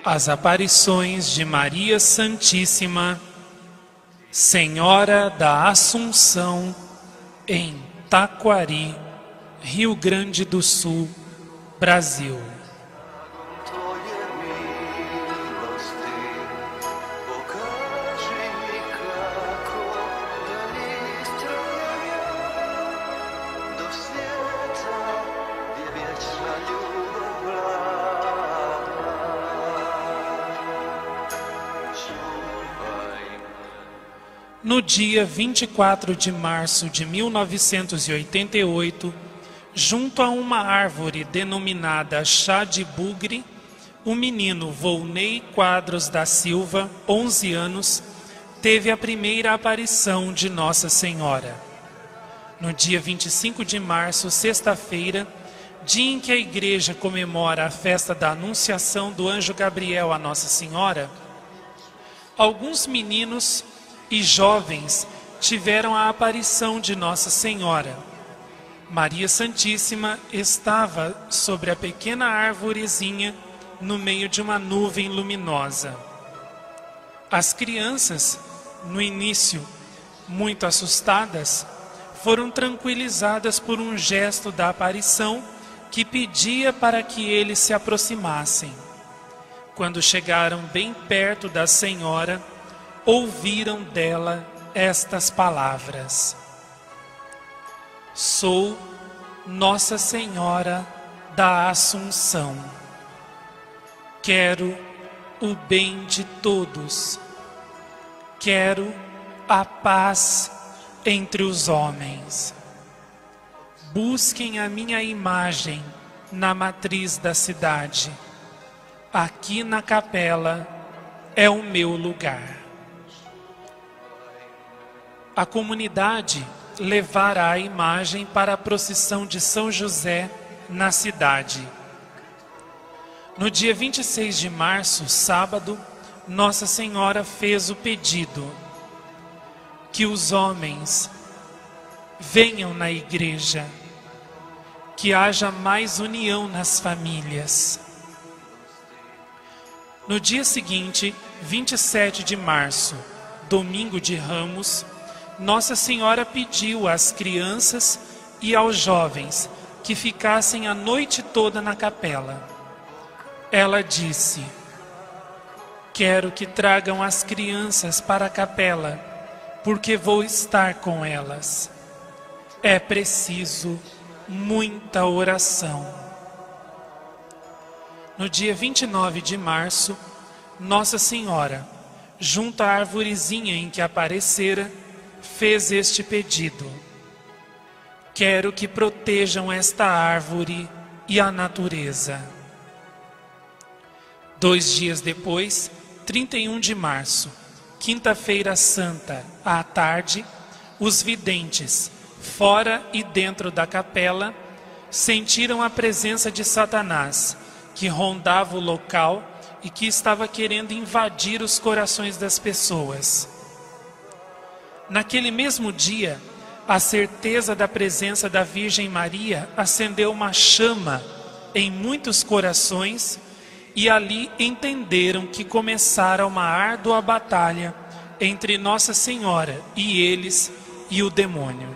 As aparições de Maria Santíssima, Senhora da Assunção, em Taquari, Rio Grande do Sul, Brasil. No dia 24 de março de 1988, junto a uma árvore denominada Chá de Bugre, o menino Volney Quadros da Silva, 11 anos, teve a primeira aparição de Nossa Senhora. No dia 25 de março, sexta-feira, dia em que a igreja comemora a festa da Anunciação do Anjo Gabriel a Nossa Senhora, alguns meninos e jovens tiveram a aparição de Nossa Senhora. Maria Santíssima estava sobre a pequena árvorezinha no meio de uma nuvem luminosa. As crianças, no início, muito assustadas, foram tranquilizadas por um gesto da aparição que pedia para que eles se aproximassem. Quando chegaram bem perto da Senhora, ouviram dela estas palavras: Sou Nossa Senhora da Assunção. Quero o bem de todos. Quero a paz entre os homens. Busquem a minha imagem na matriz da cidade. Aqui na capela é o meu lugar. A comunidade levará a imagem para a procissão de São José na cidade. No dia 26 de março, sábado, Nossa Senhora fez o pedido que os homens venham na igreja, que haja mais união nas famílias. No dia seguinte, 27 de março, domingo de Ramos, Nossa Senhora pediu às crianças e aos jovens que ficassem a noite toda na capela. Ela disse: quero que tragam as crianças para a capela, porque vou estar com elas. É preciso muita oração. No dia 29 de março, Nossa Senhora, junto à arvorezinha em que aparecera, fez este pedido: quero que protejam esta árvore e a natureza. 2 dias depois, 31 de março, quinta-feira santa, à tarde, os videntes, fora e dentro da capela, sentiram a presença de Satanás, que rondava o local e que estava querendo invadir os corações das pessoas. Naquele mesmo dia, a certeza da presença da Virgem Maria acendeu uma chama em muitos corações e ali entenderam que começara uma árdua batalha entre Nossa Senhora e eles e o demônio.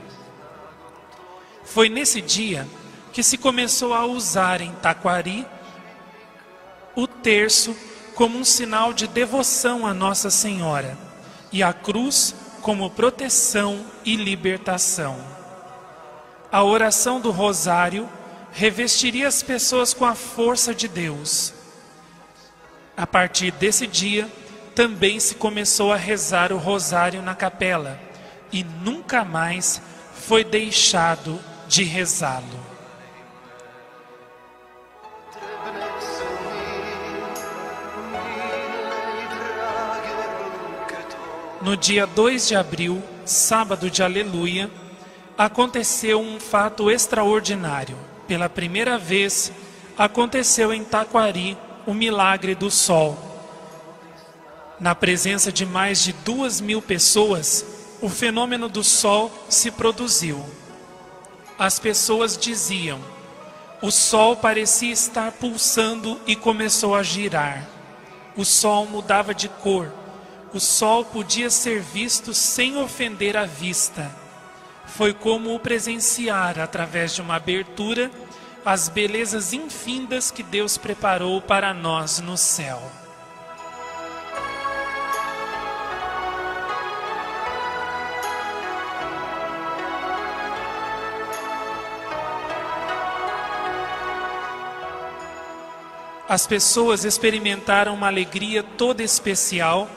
Foi nesse dia que se começou a usar em Taquari o terço como um sinal de devoção a Nossa Senhora e a cruz como proteção e libertação. A oração do rosário revestiria as pessoas com a força de Deus. A partir desse dia, também se começou a rezar o rosário na capela e nunca mais foi deixado de rezá-lo. No dia 2 de abril, sábado de Aleluia, aconteceu um fato extraordinário. Pela primeira vez, aconteceu em Taquari o milagre do sol. Na presença de mais de 2.000 pessoas, o fenômeno do sol se produziu. As pessoas diziam: o sol parecia estar pulsando e começou a girar. o sol mudava de cor. O sol podia ser visto sem ofender a vista. Foi como o presenciar, através de uma abertura, as belezas infindas que Deus preparou para nós no céu. As pessoas experimentaram uma alegria toda especial,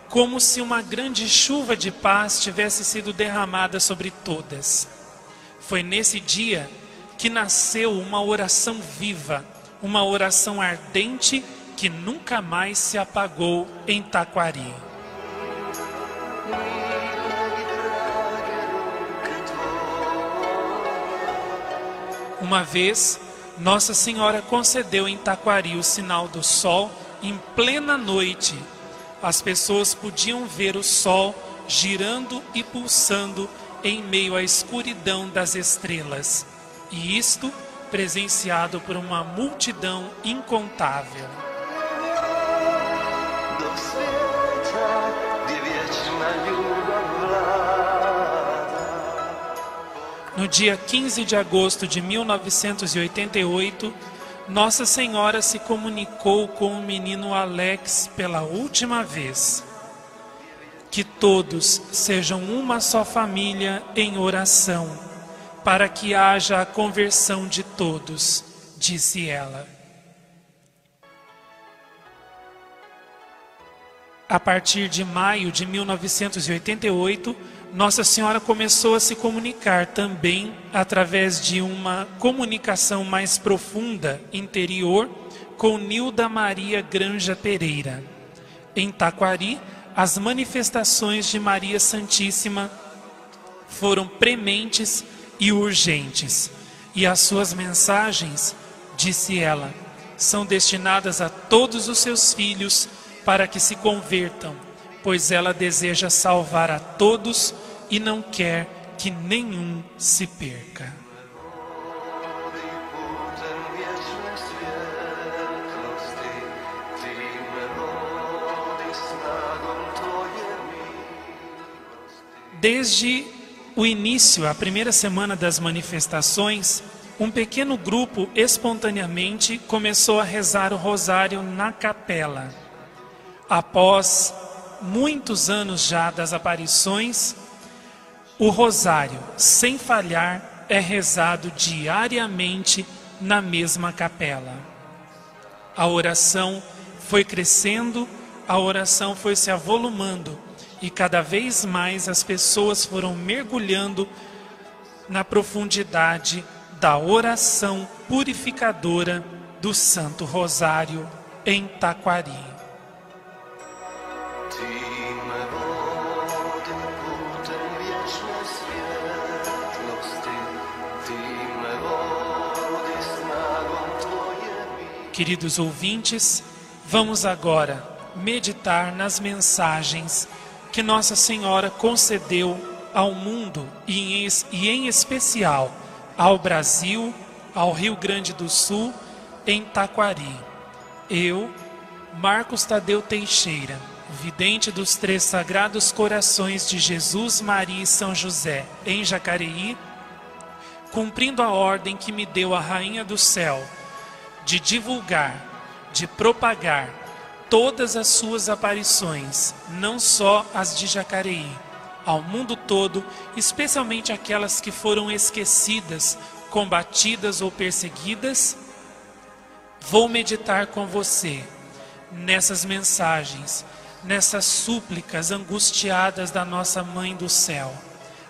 como se uma grande chuva de paz tivesse sido derramada sobre todas. Foi nesse dia que nasceu uma oração viva, uma oração ardente que nunca mais se apagou em Taquari. Uma vez, Nossa Senhora concedeu em Taquari o sinal do sol em plena noite. As pessoas podiam ver o sol girando e pulsando em meio à escuridão das estrelas. E isto presenciado por uma multidão incontável. No dia 15 de agosto de 1988, Nossa Senhora se comunicou com o menino Alex pela última vez. Que todos sejam uma só família em oração, para que haja a conversão de todos, disse ela. A partir de maio de 1988, Nossa Senhora começou a se comunicar também através de uma comunicação mais profunda, interior, com Nilda Maria Granja Pereira. Em Taquari, as manifestações de Maria Santíssima foram prementes e urgentes, e as suas mensagens, disse ela, são destinadas a todos os seus filhos para que se convertam, pois ela deseja salvar a todos e não quer que nenhum se perca. Desde o início, a primeira semana das manifestações, um pequeno grupo espontaneamente começou a rezar o rosário na capela. Após muitos anos já das aparições, o rosário, sem falhar, é rezado diariamente na mesma capela. A oração foi crescendo, a oração foi se avolumando e cada vez mais as pessoas foram mergulhando na profundidade da oração purificadora do Santo Rosário em Taquari. Queridos ouvintes, vamos agora meditar nas mensagens que Nossa Senhora concedeu ao mundo e em especial ao Brasil, ao Rio Grande do Sul, em Taquari. Eu, Marcos Tadeu Teixeira, vidente dos Três Sagrados Corações de Jesus, Maria e São José, em Jacareí, cumprindo a ordem que me deu a Rainha do Céu, de divulgar, de propagar todas as suas aparições, não só as de Jacareí, ao mundo todo, especialmente aquelas que foram esquecidas, combatidas ou perseguidas, vou meditar com você nessas mensagens, nessas súplicas angustiadas da nossa Mãe do Céu.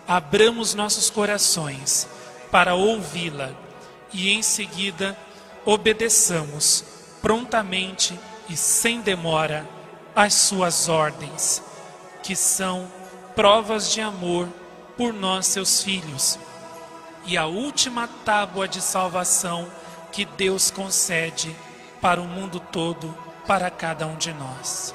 Abramos nossos corações para ouvi-la e em seguida obedeçamos prontamente e sem demora as suas ordens, que são provas de amor por nós, seus filhos, e a última tábua de salvação que Deus concede para o mundo todo, para cada um de nós.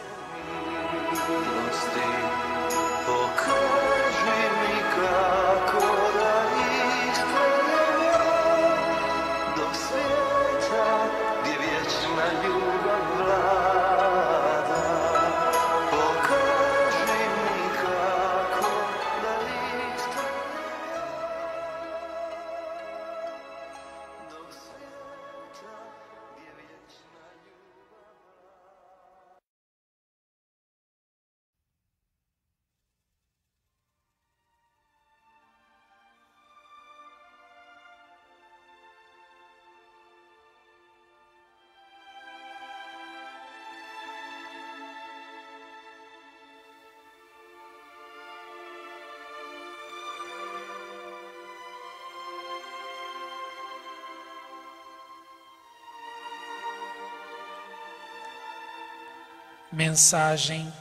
Mensagem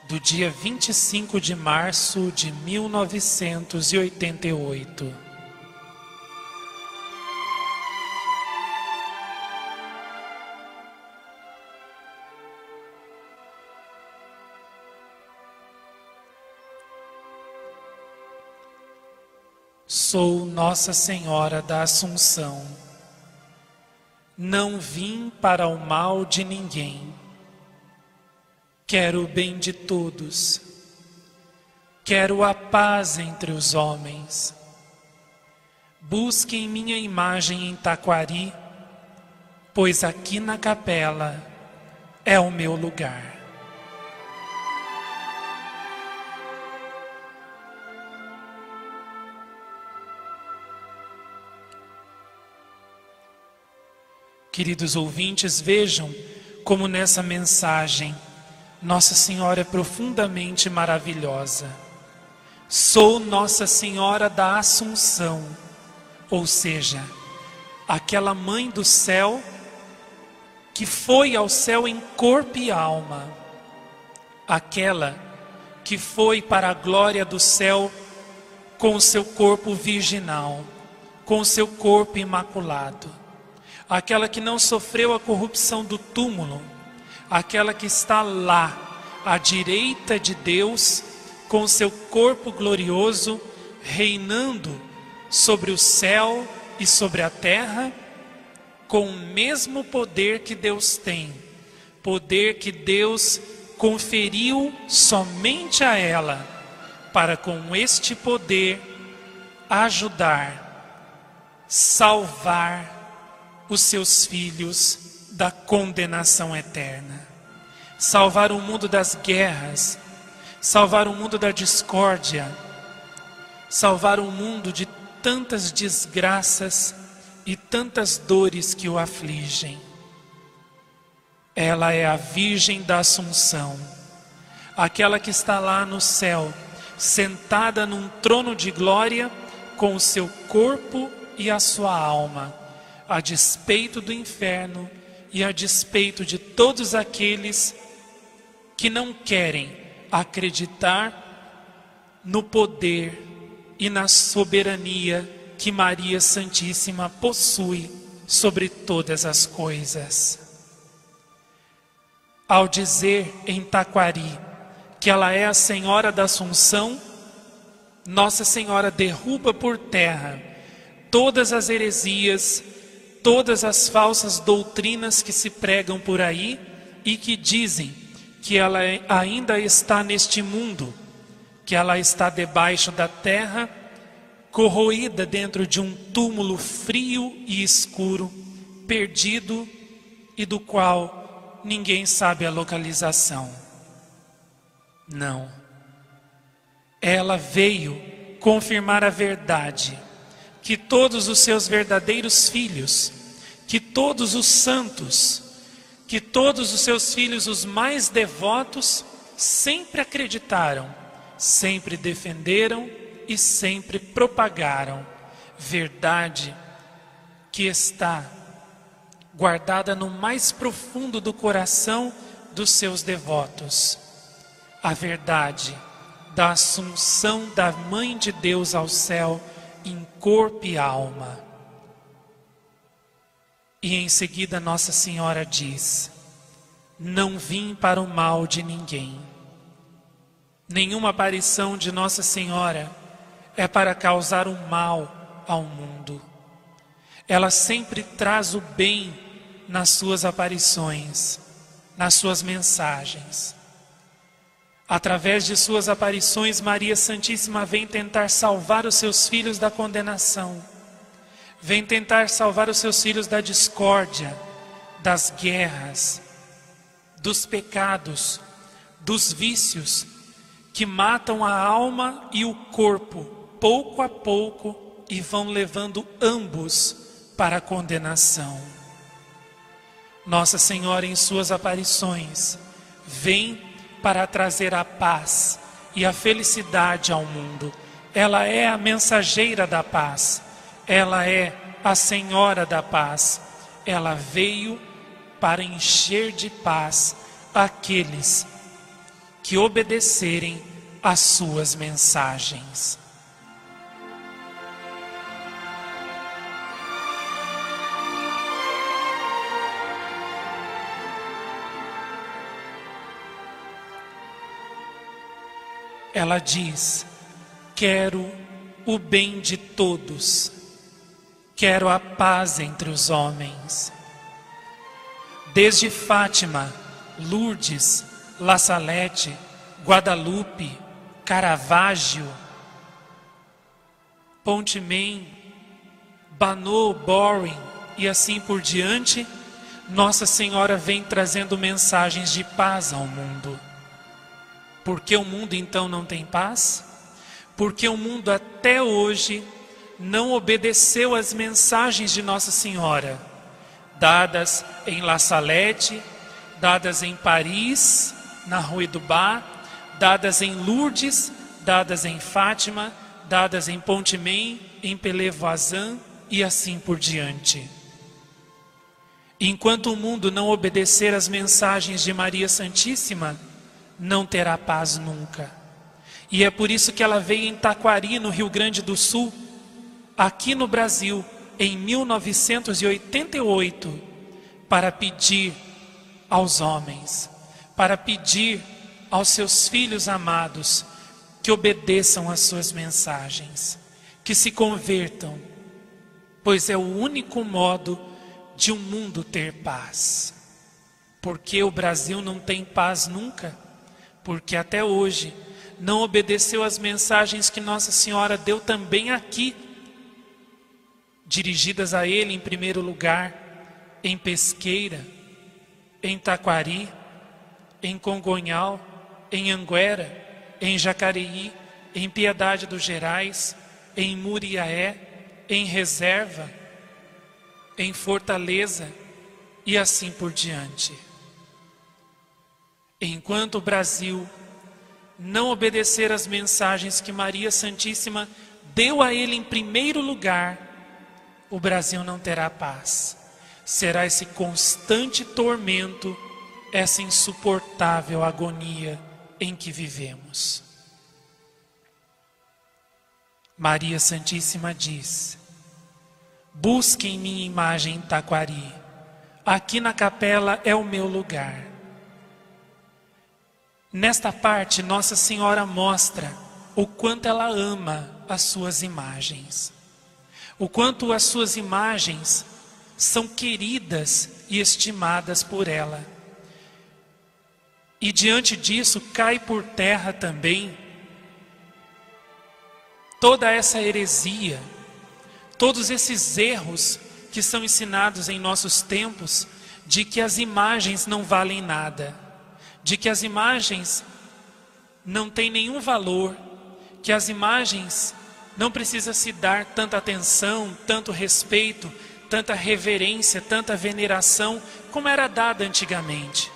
do dia 25 de março de 1988. Sou Nossa Senhora da Assunção. Não vim para o mal de ninguém. Quero o bem de todos. Quero a paz entre os homens. Busquem minha imagem em Taquari, pois aqui na capela é o meu lugar. Queridos ouvintes, vejam como nessa mensagem Nossa Senhora é profundamente maravilhosa. Sou Nossa Senhora da Assunção, ou seja, aquela mãe do céu que foi ao céu em corpo e alma, aquela que foi para a glória do céu com o seu corpo virginal, com o seu corpo imaculado, aquela que não sofreu a corrupção do túmulo, aquela que está lá, à direita de Deus, com seu corpo glorioso, reinando sobre o céu e sobre a terra, com o mesmo poder que Deus tem, poder que Deus conferiu somente a ela, para com este poder ajudar, salvar os seus filhos da condenação eterna, salvar o mundo das guerras, salvar o mundo da discórdia, salvar o mundo de tantas desgraças e tantas dores que o afligem. Ela é a Virgem da Assunção, aquela que está lá no céu, sentada num trono de glória, com o seu corpo e a sua alma, a despeito do inferno e a despeito de todos aqueles que não querem acreditar no poder e na soberania que Maria Santíssima possui sobre todas as coisas. Ao dizer em Taquari que ela é a Senhora da Assunção, Nossa Senhora derruba por terra todas as heresias, todas as falsas doutrinas que se pregam por aí e que dizem que ela ainda está neste mundo, que ela está debaixo da terra, corroída dentro de um túmulo frio e escuro, perdido e do qual ninguém sabe a localização. Não. Ela veio confirmar a verdade, que todos os seus verdadeiros filhos, que todos os santos, que todos os seus filhos, os mais devotos, sempre acreditaram, sempre defenderam e sempre propagaram verdade que está guardada no mais profundo do coração dos seus devotos. A verdade da assunção da Mãe de Deus ao céu em corpo e alma. E em seguida Nossa Senhora diz: não vim para o mal de ninguém. Nenhuma aparição de Nossa Senhora é para causar o mal ao mundo. Ela sempre traz o bem nas suas aparições, nas suas mensagens. Através de suas aparições, Maria Santíssima vem tentar salvar os seus filhos da condenação, vem tentar salvar os seus filhos da discórdia, das guerras, dos pecados, dos vícios que matam a alma e o corpo pouco a pouco e vão levando ambos para a condenação. Nossa Senhora, em suas aparições, vem para trazer a paz e a felicidade ao mundo. Ela é a mensageira da paz, ela é a Senhora da paz. Ela veio para encher de paz àqueles que obedecerem às suas mensagens. Ela diz: quero o bem de todos, quero a paz entre os homens. Desde Fátima, Lourdes, La Salette, Guadalupe, Caravaggio, Pontimen, Banot, Boring e assim por diante, Nossa Senhora vem trazendo mensagens de paz ao mundo. Por que o mundo então não tem paz? Porque o mundo até hoje não obedeceu às mensagens de Nossa Senhora, dadas em La Salette, dadas em Paris, na Rue du Bac, dadas em Lourdes, dadas em Fátima, dadas em Pontimen, em Pelé-Voisin e assim por diante. Enquanto o mundo não obedecer às mensagens de Maria Santíssima, não terá paz nunca. E é por isso que ela veio em Taquari, no Rio Grande do Sul, aqui no Brasil, em 1988, para pedir aos homens, para pedir aos seus filhos amados que obedeçam às suas mensagens, que se convertam, pois é o único modo de um mundo ter paz. Porque o Brasil não tem paz nunca? Porque até hoje não obedeceu às mensagens que Nossa Senhora deu também aqui, dirigidas a Ele em primeiro lugar, em Pesqueira, em Taquari, em Congonhal, em Anguera, em Jacareí, em Piedade dos Gerais, em Muriaé, em Reserva, em Fortaleza e assim por diante. Enquanto o Brasil não obedecer às mensagens que Maria Santíssima deu a ele em primeiro lugar, o Brasil não terá paz. Será esse constante tormento, essa insuportável agonia em que vivemos. Maria Santíssima diz: busquem minha imagem em Taquari, aqui na capela é o meu lugar. Nesta parte, Nossa Senhora mostra o quanto ela ama as suas imagens, o quanto as suas imagens são queridas e estimadas por ela. E diante disso cai por terra também toda essa heresia, todos esses erros que são ensinados em nossos tempos, de que as imagens não valem nada, de que as imagens não têm nenhum valor, que as imagens não precisa se dar tanta atenção, tanto respeito, tanta reverência, tanta veneração como era dada antigamente.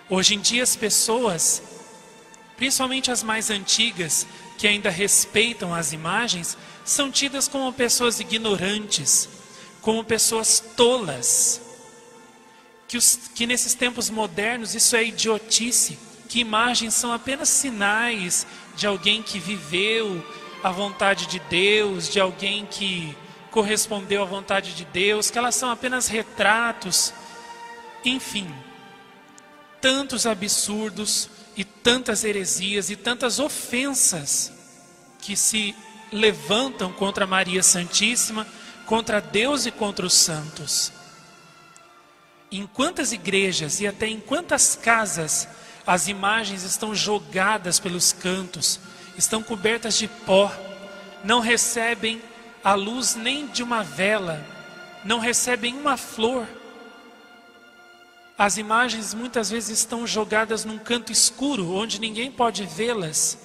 Hoje em dia as pessoas, principalmente as mais antigas, que ainda respeitam as imagens, são tidas como pessoas ignorantes, como pessoas tolas. Que nesses tempos modernos isso é idiotice, que imagens são apenas sinais de alguém que viveu a vontade de Deus, de alguém que correspondeu à vontade de Deus, que elas são apenas retratos. Enfim, tantos absurdos e tantas heresias e tantas ofensas que se levantam contra Maria Santíssima, contra Deus e contra os santos. Em quantas igrejas e até em quantas casas as imagens estão jogadas pelos cantos, estão cobertas de pó, não recebem a luz nem de uma vela, não recebem uma flor. As imagens muitas vezes estão jogadas num canto escuro, onde ninguém pode vê-las.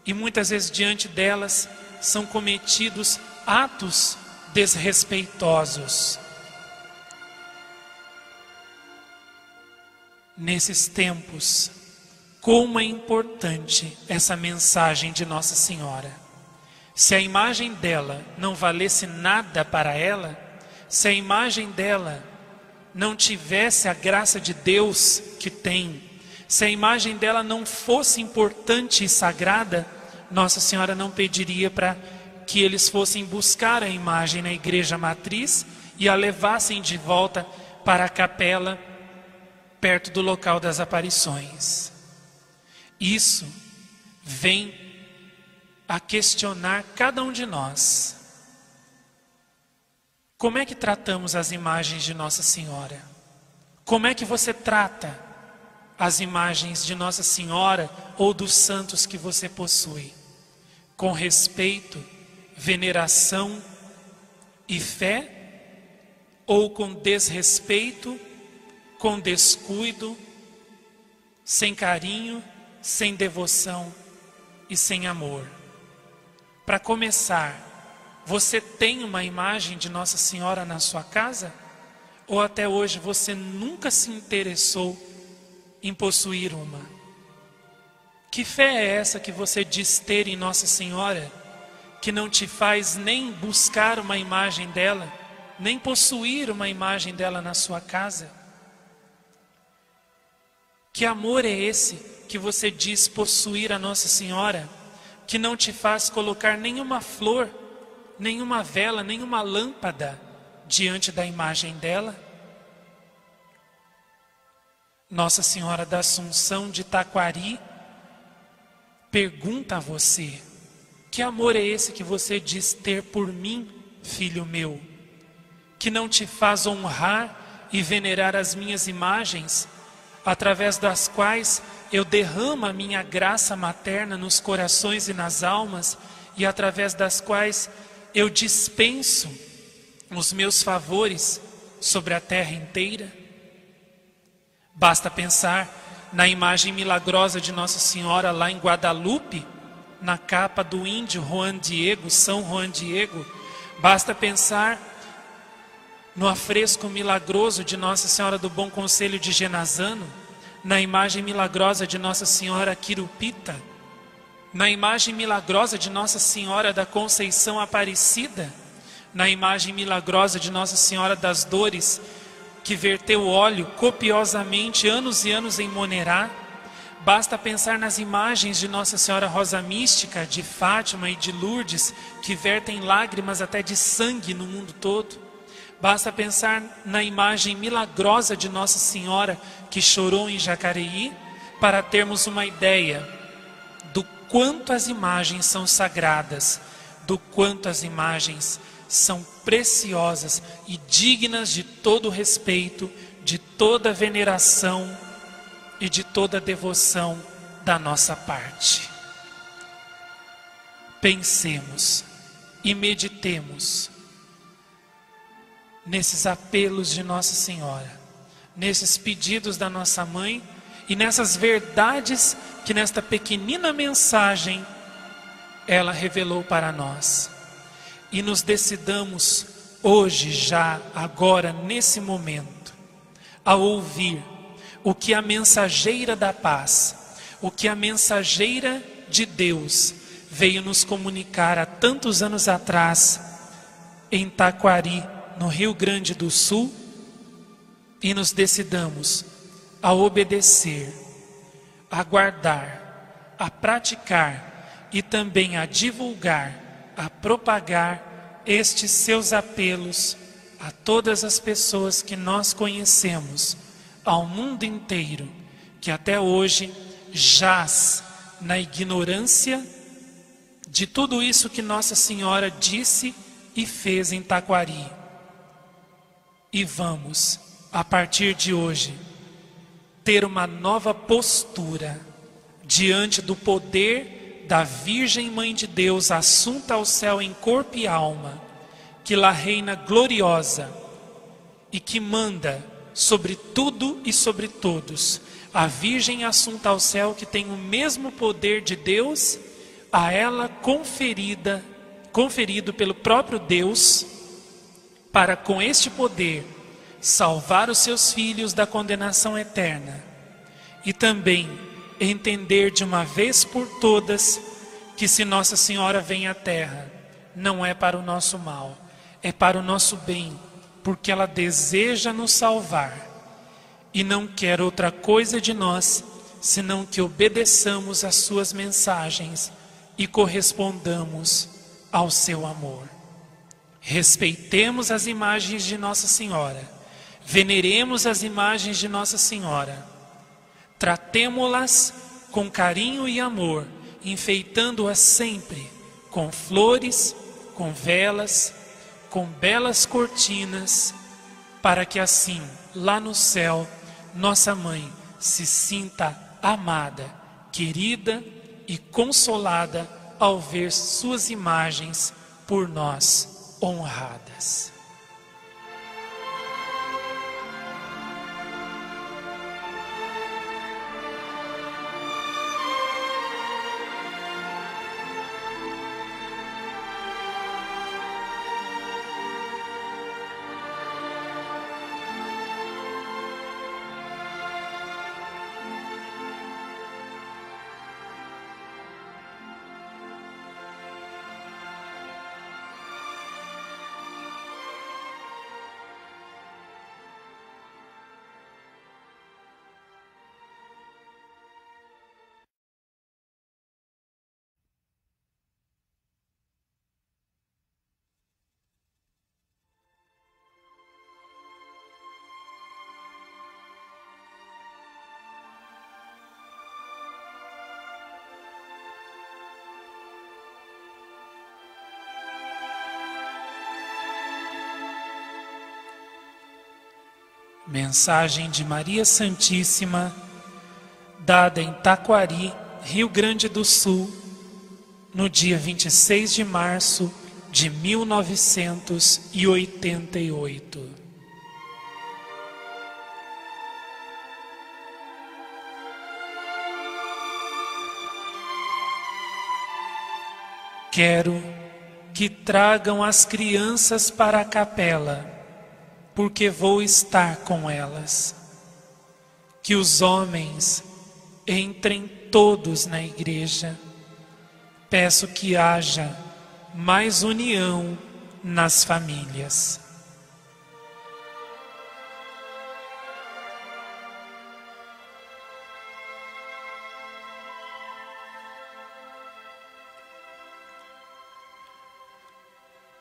E muitas vezes diante delas são cometidos atos desrespeitosos. Nesses tempos, como é importante essa mensagem de Nossa Senhora. Se a imagem dela não valesse nada para ela, se a imagem dela não tivesse a graça de Deus que tem, se a imagem dela não fosse importante e sagrada, Nossa Senhora não pediria para que eles fossem buscar a imagem na igreja matriz e a levassem de volta para a capela perto do local das aparições. Isso vem a questionar cada um de nós. Como é que tratamos as imagens de Nossa Senhora? Como é que você trata as imagens de Nossa Senhora ou dos santos que você possui? Com respeito, veneração e fé? Ou com desrespeito, com descuido, sem carinho, sem devoção e sem amor? Para começar, você tem uma imagem de Nossa Senhora na sua casa? Ou até hoje você nunca se interessou em possuir uma? Que fé é essa que você diz ter em Nossa Senhora, que não te faz nem buscar uma imagem dela, nem possuir uma imagem dela na sua casa? Que amor é esse que você diz possuir a Nossa Senhora, que não te faz colocar nenhuma flor, nenhuma vela, nenhuma lâmpada diante da imagem dela? Nossa Senhora da Assunção de Taquari pergunta a você: que amor é esse que você diz ter por mim, filho meu, que não te faz honrar e venerar as minhas imagens, através das quais eu derramo a minha graça materna nos corações e nas almas, e através das quais eu dispenso os meus favores sobre a terra inteira? Basta pensar na imagem milagrosa de Nossa Senhora lá em Guadalupe, na capa do índio Juan Diego, São Juan Diego. Basta pensar no afresco milagroso de Nossa Senhora do Bom Conselho de Genazzano, na imagem milagrosa de Nossa Senhora Quirupita, na imagem milagrosa de Nossa Senhora da Conceição Aparecida, na imagem milagrosa de Nossa Senhora das Dores, que verteu óleo copiosamente anos e anos em Monerá. Basta pensar nas imagens de Nossa Senhora Rosa Mística, de Fátima e de Lourdes, que vertem lágrimas até de sangue no mundo todo. Basta pensar na imagem milagrosa de Nossa Senhora que chorou em Jacareí, para termos uma ideia do quanto as imagens são sagradas, do quanto as imagens são preciosas e dignas de todo respeito, de toda veneração e de toda devoção da nossa parte. Pensemos e meditemos nesses apelos de Nossa Senhora, nesses pedidos da nossa mãe e nessas verdades que nesta pequenina mensagem ela revelou para nós. E nos decidamos hoje, já, agora, nesse momento, a ouvir o que a mensageira da paz, o que a mensageira de Deus veio nos comunicar há tantos anos atrás, em Taquari, no Rio Grande do Sul, e nos decidamos a obedecer, a guardar, a praticar e também a divulgar, a propagar estes seus apelos a todas as pessoas que nós conhecemos, ao mundo inteiro, que até hoje jaz na ignorância de tudo isso que Nossa Senhora disse e fez em Taquari. E vamos, a partir de hoje, ter uma nova postura diante do poder da Virgem Mãe de Deus, assunta ao céu em corpo e alma, que lá reina gloriosa e que manda sobre tudo e sobre todos. A Virgem assunta ao céu, que tem o mesmo poder de Deus, a ela conferido pelo próprio Deus, para com este poder salvar os seus filhos da condenação eterna e também entender de uma vez por todas que se Nossa Senhora vem à terra, não é para o nosso mal, é para o nosso bem, porque ela deseja nos salvar e não quer outra coisa de nós, senão que obedeçamos às suas mensagens e correspondamos ao seu amor. Respeitemos as imagens de Nossa Senhora, veneremos as imagens de Nossa Senhora, tratemo-las com carinho e amor, enfeitando-as sempre com flores, com velas, com belas cortinas, para que assim, lá no céu, nossa mãe se sinta amada, querida e consolada ao ver suas imagens por nós honradas. Mensagem de Maria Santíssima, dada em Taquari, Rio Grande do Sul, no dia 26 de março de 1988. Quero que tragam as crianças para a capela, porque vou estar com elas. Que os homens entrem todos na igreja. Peço que haja mais união nas famílias.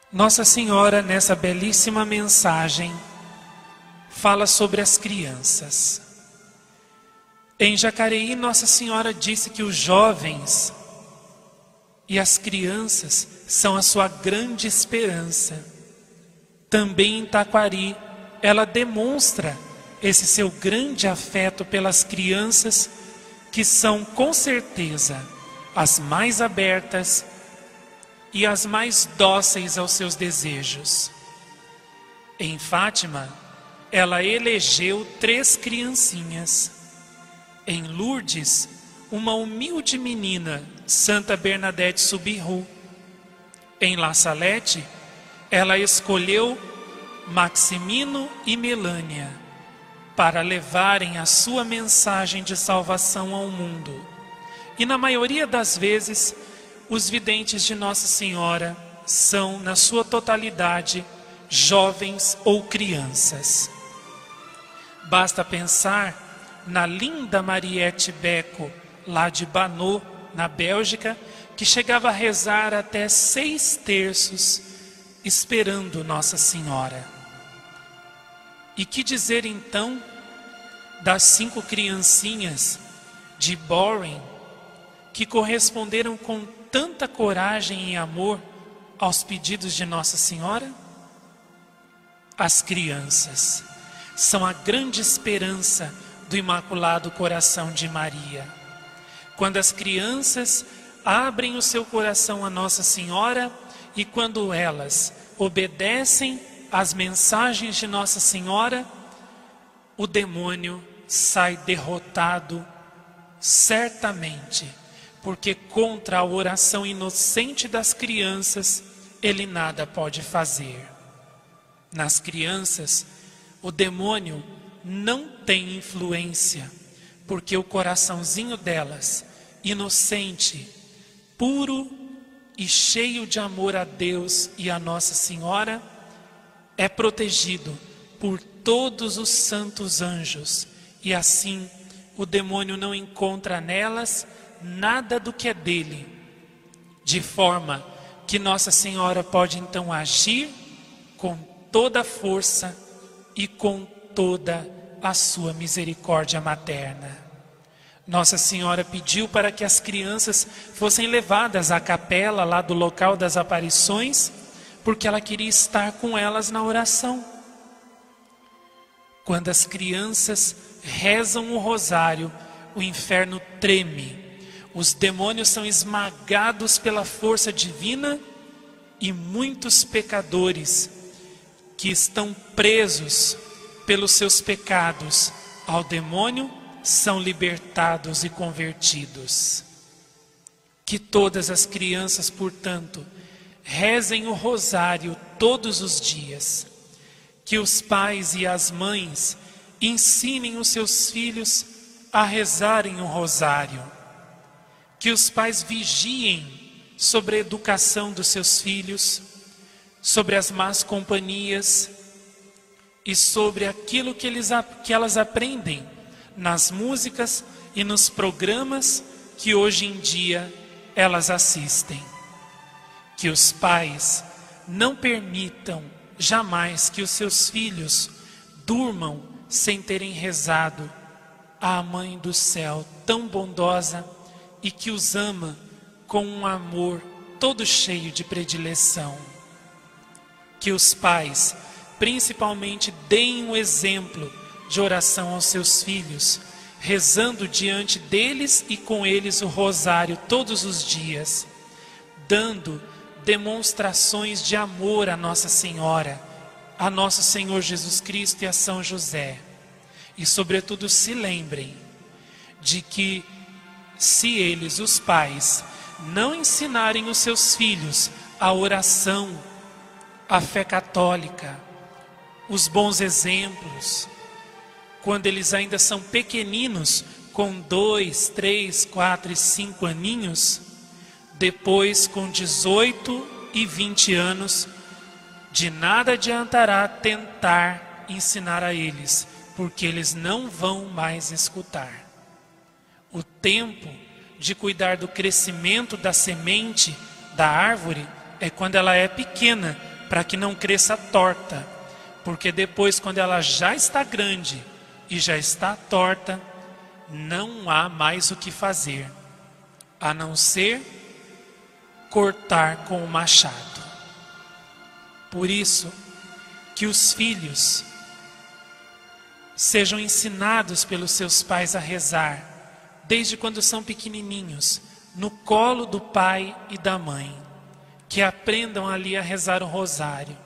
Nossa Senhora, nessa belíssima mensagem, fala sobre as crianças. Em Jacareí, Nossa Senhora disse que os jovens e as crianças são a sua grande esperança. Também em Taquari, ela demonstra esse seu grande afeto pelas crianças, que são com certeza as mais abertas e as mais dóceis aos seus desejos. Em Fátima, ela elegeu 3 criancinhas. Em Lourdes, uma humilde menina, Santa Bernadette Subiru. Em La Salette, ela escolheu Maximino e Melânia para levarem a sua mensagem de salvação ao mundo. E na maioria das vezes, os videntes de Nossa Senhora são, na sua totalidade, jovens ou crianças. Basta pensar na linda Mariette Becco, lá de Banô, na Bélgica, que chegava a rezar até 6 terços, esperando Nossa Senhora. E que dizer então das 5 criancinhas de Boring, que corresponderam com tanta coragem e amor aos pedidos de Nossa Senhora? As crianças são a grande esperança do Imaculado Coração de Maria. Quando as crianças abrem o seu coração a Nossa Senhora e quando elas obedecem às mensagens de Nossa Senhora, o demônio sai derrotado certamente, porque contra a oração inocente das crianças, ele nada pode fazer. Nas crianças, o demônio não tem influência, porque o coraçãozinho delas, inocente, puro e cheio de amor a Deus e a Nossa Senhora, é protegido por todos os santos anjos, e assim o demônio não encontra nelas nada do que é dele, de forma que Nossa Senhora pode então agir com toda a força e com toda a sua misericórdia materna. Nossa Senhora pediu para que as crianças fossem levadas à capela lá do local das aparições, porque ela queria estar com elas na oração. Quando as crianças rezam o rosário, o inferno treme, os demônios são esmagados pela força divina e muitos pecadores que estão presos pelos seus pecados ao demônio são libertados e convertidos. Que todas as crianças, portanto, rezem o rosário todos os dias. Que os pais e as mães ensinem os seus filhos a rezarem o rosário. Que os pais vigiem sobre a educação dos seus filhos, sobre as más companhias e sobre aquilo que elas aprendem nas músicas e nos programas que hoje em dia elas assistem. Que os pais não permitam jamais que os seus filhos durmam sem terem rezado à Mãe do Céu tão bondosa e que os ama com um amor todo cheio de predileção. Que os pais principalmente deem o exemplo de oração aos seus filhos, rezando diante deles e com eles o rosário todos os dias, dando demonstrações de amor a Nossa Senhora, a Nosso Senhor Jesus Cristo e a São José. E sobretudo se lembrem de que se eles, os pais, não ensinarem os seus filhos a oração, a fé católica, os bons exemplos, quando eles ainda são pequeninos, com 2, 3, 4 e 5 aninhos, depois com 18 e 20 anos, de nada adiantará tentar ensinar a eles, porque eles não vão mais escutar. O tempo de cuidar do crescimento da semente da árvore é quando ela é pequena, para que não cresça torta, porque depois, quando ela já está grande e já está torta, não há mais o que fazer, a não ser cortar com o machado. Por isso, que os filhos sejam ensinados pelos seus pais a rezar, desde quando são pequenininhos, no colo do pai e da mãe. Que aprendam ali a rezar o rosário,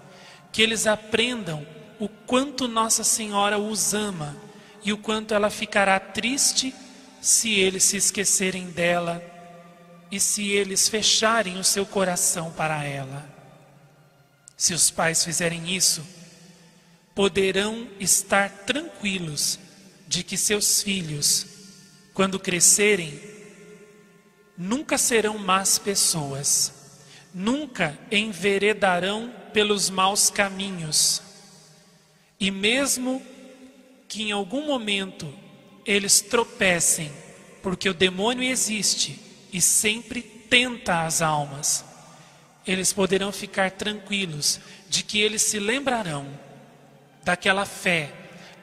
que eles aprendam o quanto Nossa Senhora os ama e o quanto ela ficará triste se eles se esquecerem dela e se eles fecharem o seu coração para ela. Se os pais fizerem isso, poderão estar tranquilos de que seus filhos, quando crescerem, nunca serão más pessoas, nunca enveredarão pelos maus caminhos. E mesmo que em algum momento eles tropecem, porque o demônio existe e sempre tenta as almas, eles poderão ficar tranquilos de que eles se lembrarão daquela fé,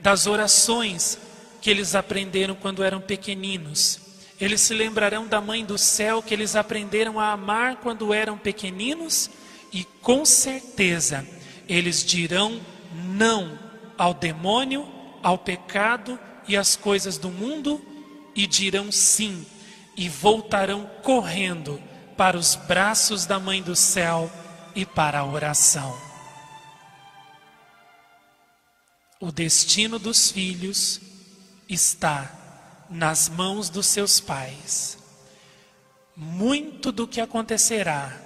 das orações que eles aprenderam quando eram pequeninos. Eles se lembrarão da Mãe do Céu que eles aprenderam a amar quando eram pequeninos, e com certeza eles dirão não ao demônio, ao pecado e às coisas do mundo, e dirão sim, e voltarão correndo para os braços da Mãe do Céu e para a oração. O destino dos filhos está nas mãos dos seus pais. Muito do que acontecerá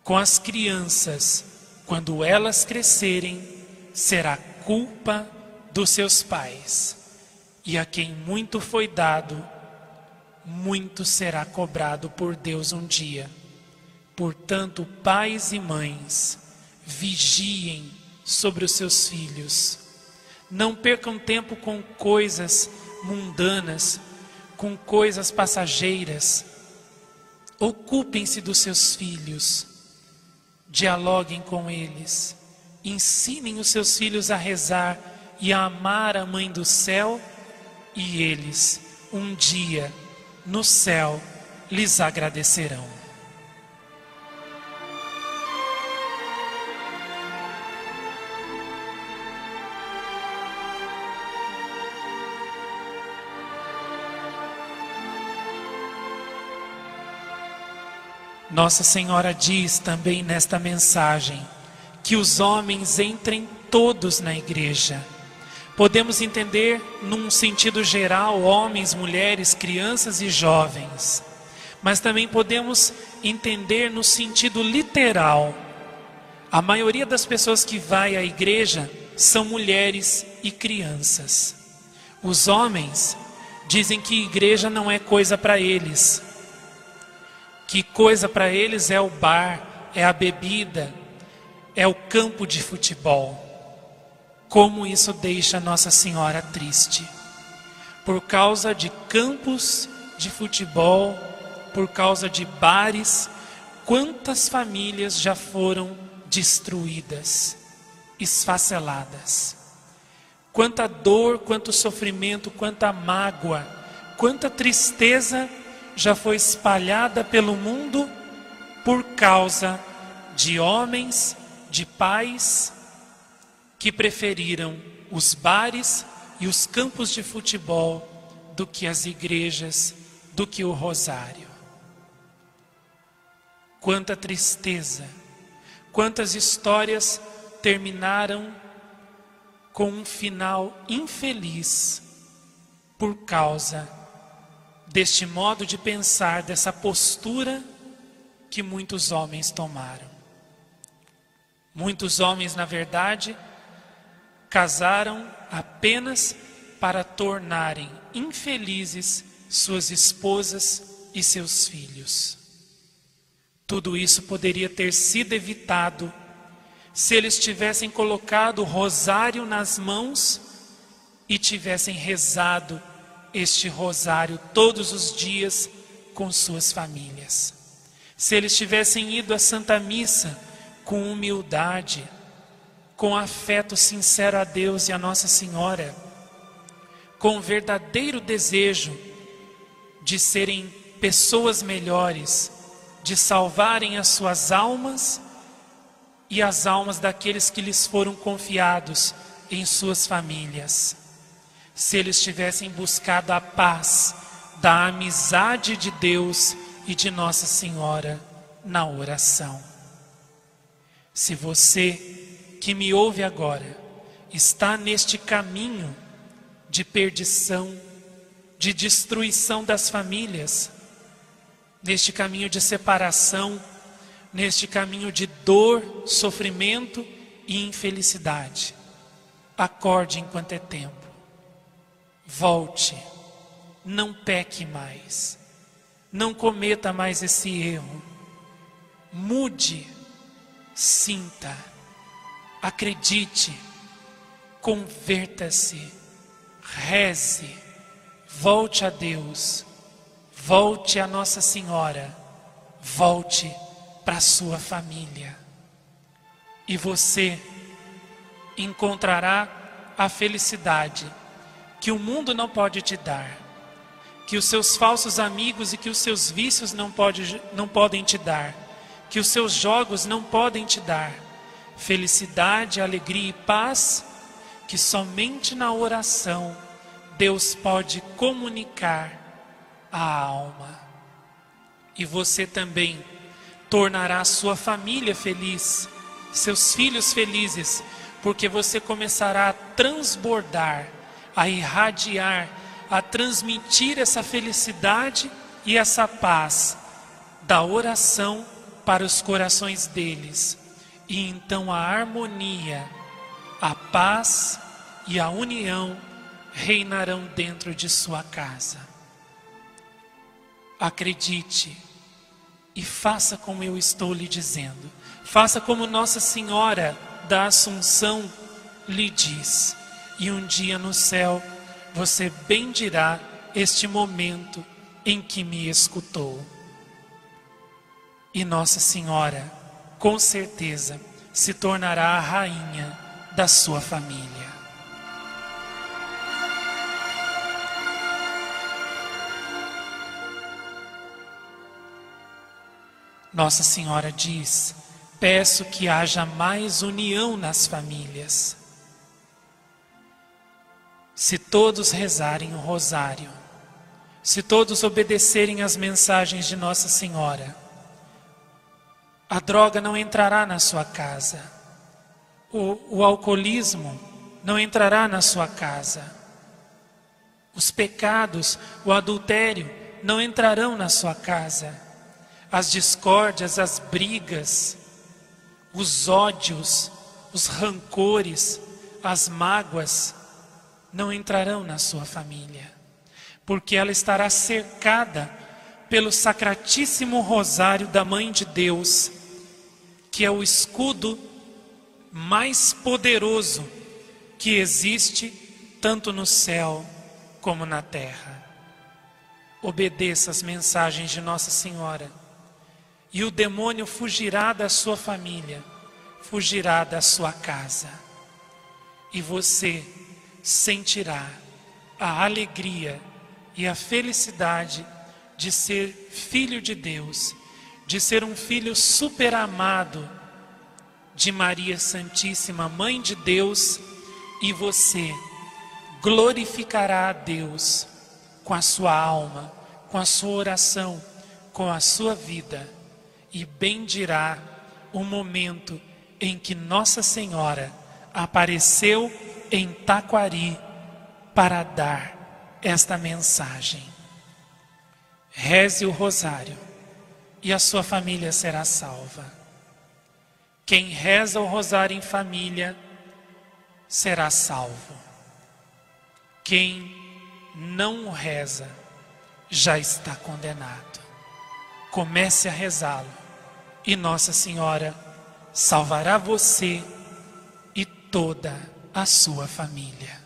com as crianças quando elas crescerem será culpa dos seus pais. E a quem muito foi dado, muito será cobrado por Deus um dia. Portanto, pais e mães, vigiem sobre os seus filhos. Não percam tempo com coisas mundanas, com coisas passageiras. Ocupem-se dos seus filhos. Dialoguem com eles. Ensinem os seus filhos a rezar e a amar a Mãe do Céu, e eles, um dia, no céu, lhes agradecerão. Nossa Senhora diz também nesta mensagem que os homens entrem todos na igreja. Podemos entender num sentido geral, homens, mulheres, crianças e jovens. Mas também podemos entender no sentido literal. A maioria das pessoas que vai à igreja são mulheres e crianças. Os homens dizem que igreja não é coisa para eles. Que coisa para eles é o bar, é a bebida, é o campo de futebol. Como isso deixa Nossa Senhora triste. Por causa de campos de futebol, por causa de bares, quantas famílias já foram destruídas, esfaceladas. Quanta dor, quanto sofrimento, quanta mágoa, quanta tristeza já foi espalhada pelo mundo por causa de homens, de pais que preferiram os bares e os campos de futebol do que as igrejas, do que o rosário. Quanta tristeza, quantas histórias terminaram com um final infeliz por causa deste modo de pensar, dessa postura que muitos homens tomaram. Muitos homens, na verdade, casaram apenas para tornarem infelizes suas esposas e seus filhos. Tudo isso poderia ter sido evitado se eles tivessem colocado o rosário nas mãos e tivessem rezado este rosário todos os dias com suas famílias. Se eles tivessem ido à Santa Missa com humildade, com afeto sincero a Deus e a Nossa Senhora, com verdadeiro desejo de serem pessoas melhores, de salvarem as suas almas e as almas daqueles que lhes foram confiados em suas famílias. Se eles tivessem buscado a paz da amizade de Deus e de Nossa Senhora na oração. Se você que me ouve agora está neste caminho de perdição, de destruição das famílias, neste caminho de separação, neste caminho de dor, sofrimento e infelicidade, acorde enquanto é tempo. Volte, não peque mais, não cometa mais esse erro. Mude, sinta, acredite, converta-se, reze, volte a Deus, volte a Nossa Senhora, volte para a sua família. E você encontrará a felicidade que o mundo não pode te dar, que os seus falsos amigos e que os seus vícios não podem te dar, que os seus jogos não podem te dar. Felicidade, alegria e paz que somente na oração Deus pode comunicar à alma. E você também tornará a sua família feliz, seus filhos felizes, porque você começará a transbordar, a irradiar, a transmitir essa felicidade e essa paz da oração para os corações deles. E então a harmonia, a paz e a união reinarão dentro de sua casa. Acredite e faça como eu estou lhe dizendo. Faça como Nossa Senhora da Assunção lhe diz, e um dia no céu você bendirá este momento em que me escutou. E Nossa Senhora, com certeza, se tornará a rainha da sua família. Nossa Senhora diz: peço que haja mais união nas famílias. Se todos rezarem o rosário, se todos obedecerem às mensagens de Nossa Senhora, a droga não entrará na sua casa, o alcoolismo não entrará na sua casa, os pecados, o adultério não entrarão na sua casa. As discórdias, as brigas, os ódios, os rancores, as mágoas não entrarão na sua família, porque ela estará cercada pelo Sacratíssimo Rosário da Mãe de Deus, que é o escudo mais poderoso que existe tanto no céu como na terra. Obedeça às mensagens de Nossa Senhora, e o demônio fugirá da sua família, fugirá da sua casa. E você sentirá a alegria e a felicidade de ser filho de Deus, de ser um filho super amado de Maria Santíssima, Mãe de Deus, e você glorificará a Deus com a sua alma, com a sua oração, com a sua vida. E bendirá o momento em que Nossa Senhora apareceu em Taquari para dar esta mensagem. Reze o rosário e a sua família será salva. Quem reza o rosário em família será salvo. Quem não reza já está condenado. Comece a rezá-lo e Nossa Senhora salvará você e toda a sua família.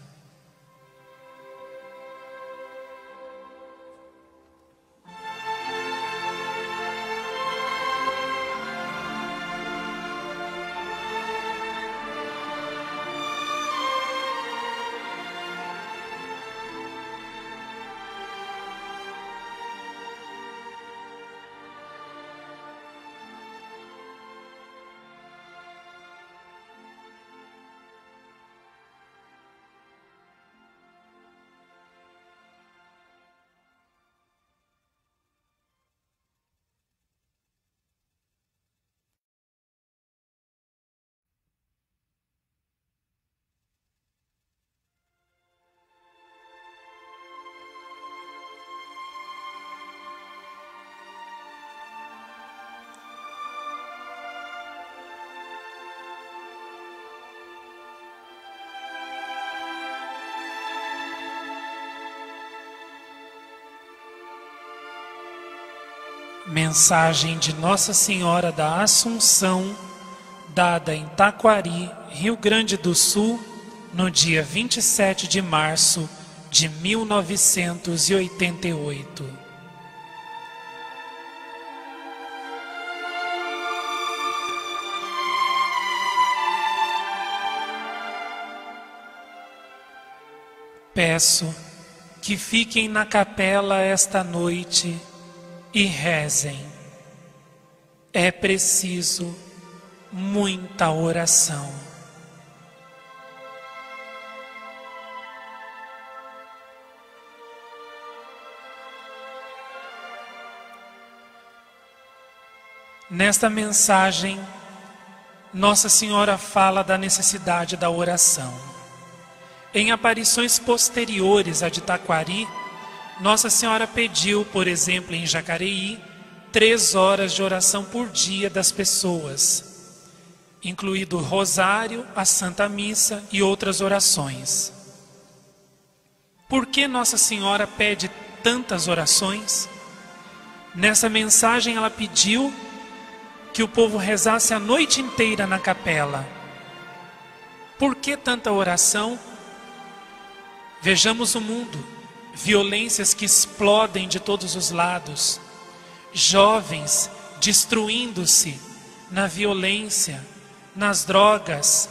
Mensagem de Nossa Senhora da Assunção, dada em Taquari, Rio Grande do Sul, no dia 27 de março de 1988. Peço que fiquem na capela esta noite e rezem. É preciso muita oração. Nesta mensagem, Nossa Senhora fala da necessidade da oração. Em aparições posteriores à de Taquari, Nossa Senhora pediu, por exemplo, em Jacareí, 3 horas de oração por dia das pessoas, incluído o rosário, a Santa Missa e outras orações. Por que Nossa Senhora pede tantas orações? Nessa mensagem ela pediu que o povo rezasse a noite inteira na capela, Por que tanta oração? Vejamos o mundo, violências que explodem de todos os lados, jovens destruindo-se na violência, nas drogas,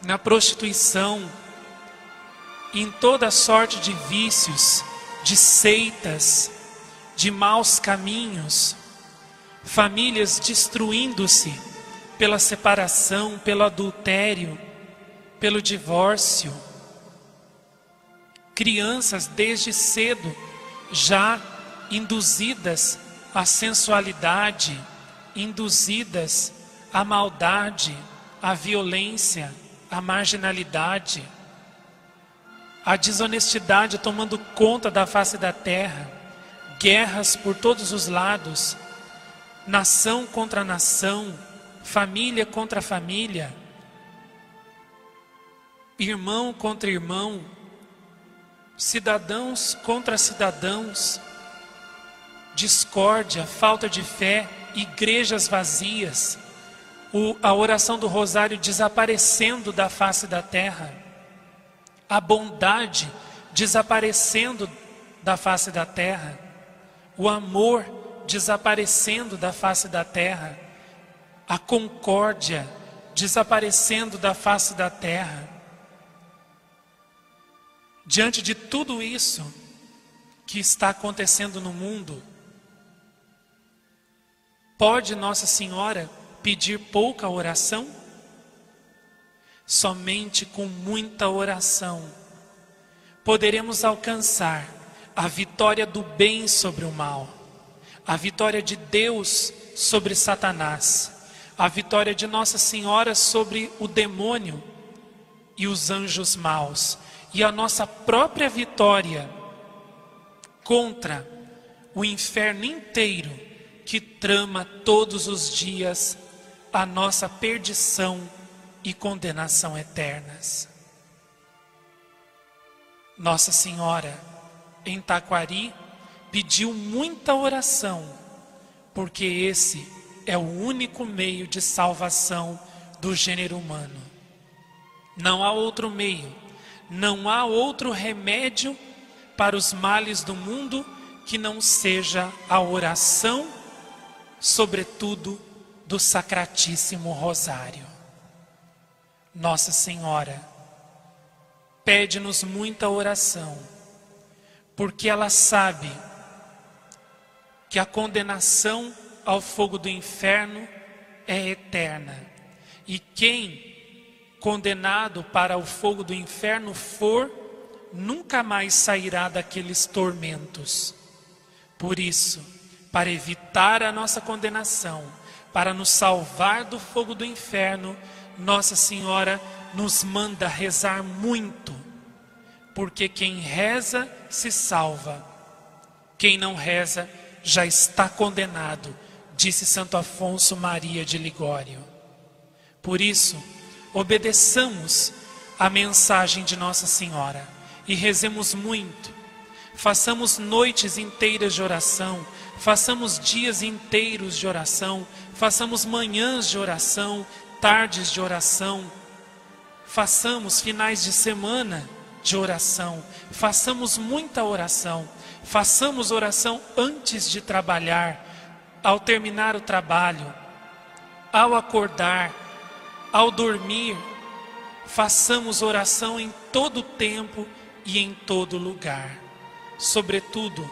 na prostituição, em toda sorte de vícios, de seitas, de maus caminhos, famílias destruindo-se pela separação, pelo adultério, pelo divórcio, crianças desde cedo já induzidas à sensualidade, induzidas à maldade, à violência, à marginalidade, à desonestidade tomando conta da face da terra, guerras por todos os lados, nação contra nação, família contra família, irmão contra irmão, cidadãos contra cidadãos, discórdia, falta de fé, igrejas vazias, a oração do rosário desaparecendo da face da terra, a bondade desaparecendo da face da terra, o amor desaparecendo da face da terra, a concórdia desaparecendo da face da terra. Diante de tudo isso que está acontecendo no mundo, pode Nossa Senhora pedir pouca oração? Somente com muita oração poderemos alcançar a vitória do bem sobre o mal, a vitória de Deus sobre Satanás, a vitória de Nossa Senhora sobre o demônio e os anjos maus, e a nossa própria vitória contra o inferno inteiro que trama todos os dias a nossa perdição e condenação eternas. Nossa Senhora, em Taquari, pediu muita oração, porque esse é o único meio de salvação do gênero humano. Não há outro meio, não há outro remédio para os males do mundo que não seja a oração, sobretudo do Sacratíssimo Rosário. Nossa Senhora pede-nos muita oração, porque ela sabe que a condenação ao fogo do inferno é eterna, e quem condenado para o fogo do inferno for, nunca mais sairá daqueles tormentos. Por isso, para evitar a nossa condenação, para nos salvar do fogo do inferno, Nossa Senhora nos manda rezar muito, porque quem reza se salva, quem não reza já está condenado, disse Santo Afonso Maria de Ligório. Por isso, obedeçamos a mensagem de Nossa Senhora e rezemos muito. Façamos noites inteiras de oração, façamos dias inteiros de oração, façamos manhãs de oração, tardes de oração, façamos finais de semana de oração, façamos muita oração, façamos oração antes de trabalhar, ao terminar o trabalho, ao acordar, ao dormir. Façamos oração em todo tempo e em todo lugar. Sobretudo,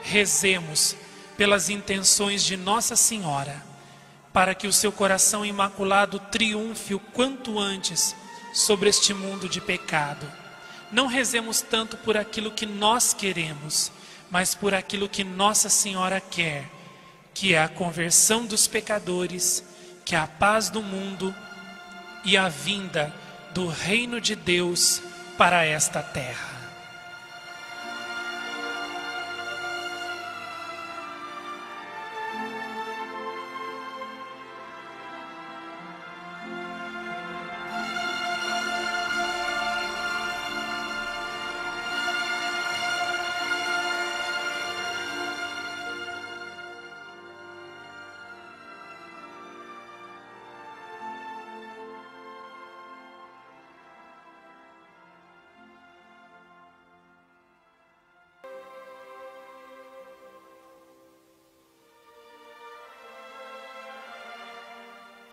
rezemos pelas intenções de Nossa Senhora, para que o seu coração imaculado triunfe o quanto antes sobre este mundo de pecado. Não rezemos tanto por aquilo que nós queremos, mas por aquilo que Nossa Senhora quer, que é a conversão dos pecadores, que é a paz do mundo e a vinda do reino de Deus para esta terra.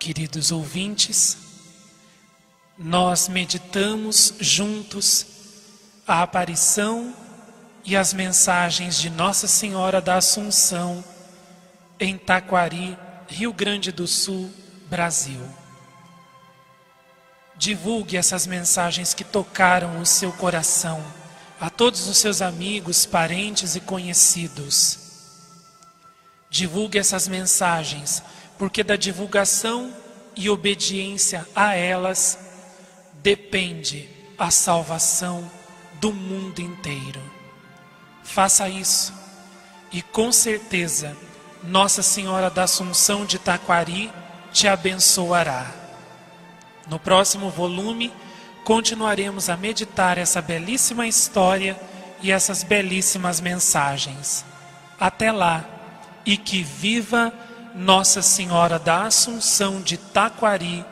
queridos ouvintes, nós meditamos juntos a aparição e as mensagens de Nossa Senhora da Assunção em Taquari, Rio Grande do Sul, Brasil. Divulgue essas mensagens que tocaram o seu coração a todos os seus amigos, parentes e conhecidos. Divulgue essas mensagens, porque da divulgação e obediência a elas depende a salvação do mundo inteiro. Faça isso e com certeza Nossa Senhora da Assunção de Taquari te abençoará. No próximo volume, continuaremos a meditar essa belíssima história e essas belíssimas mensagens. Até lá, e que viva Nossa Senhora da Assunção de Taquari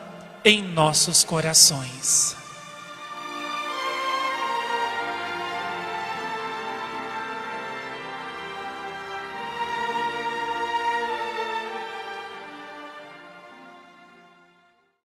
em nossos corações.